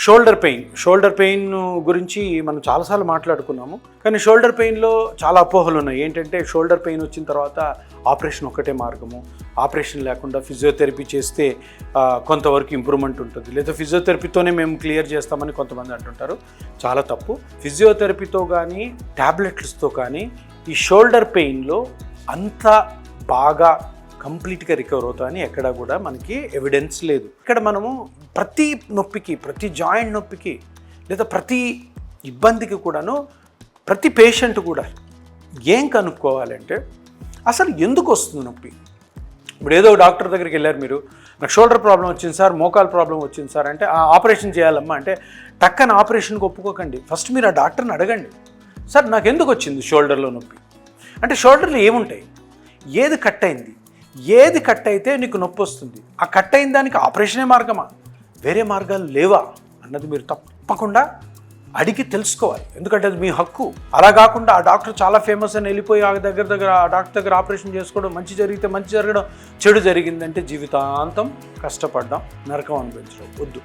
Shoulder pain గురించి మనం చాలాసార్లు మాట్లాడుకున్నాము. కానీ షోల్డర్ పెయిన్లో చాలా అపోహలు ఉన్నాయి. ఏంటంటే షోల్డర్ పెయిన్ వచ్చిన తర్వాత ఆపరేషన్ ఒక్కటే మార్గము, ఆపరేషన్ లేకుండా ఫిజియోథెరపీ చేస్తే కొంతవరకు ఇంప్రూవ్మెంట్ ఉంటుంది, లేదా ఫిజియోథెరపీతోనే మేము క్లియర్ చేస్తామని కొంతమంది అంటుంటారు. చాలా తప్పు. ఫిజియోథెరపీతో కానీ ట్యాబ్లెట్స్తో కానీ ఈ షోల్డర్ పెయిన్లో అంత బాగా కంప్లీట్గా రికవర్ అవుతామని ఎక్కడా కూడా మనకి ఎవిడెన్స్ లేదు. ఇక్కడ మనము ప్రతి నొప్పికి, ప్రతి జాయింట్ నొప్పికి, లేదా ప్రతి ఇబ్బందికి కూడాను ప్రతి పేషెంట్ కూడా ఏం కనుక్కోవాలంటే అసలు ఎందుకు వస్తుంది నొప్పి. ఇప్పుడు ఏదో డాక్టర్ దగ్గరికి వెళ్ళారు, మీరు నాకు షోల్డర్ ప్రాబ్లం వచ్చింది సార్, మోకాలు ప్రాబ్లం వచ్చింది సార్ అంటే ఆపరేషన్ చేయాలమ్మా అంటే టక్కన ఆపరేషన్కి ఒప్పుకోకండి. ఫస్ట్ మీరు ఆ డాక్టర్ని అడగండి, సార్ నాకు ఎందుకు వచ్చింది షోల్డర్లో నొప్పి అంటే షోల్డర్లో ఏముంటాయి, ఏది కట్ అయింది, ఏది కట్ అయితే నీకు నొప్పి వస్తుంది, ఆ కట్ అయిన దానికి ఆపరేషనే మార్గమా, వేరే మార్గాలు లేవా అన్నది మీరు తప్పకుండా అడిగి తెలుసుకోవాలి. ఎందుకంటే అది మీ హక్కు. అలా కాకుండా ఆ డాక్టర్ చాలా ఫేమస్ అని వెళ్ళిపోయి ఆ డాక్టర్ దగ్గర ఆపరేషన్ చేసుకోవడం, మంచి జరిగితే మంచి జరగడం, చెడు జరిగిందంటే జీవితాంతం కష్టపడ్డాం, నరకం అనిపించడం వద్దు.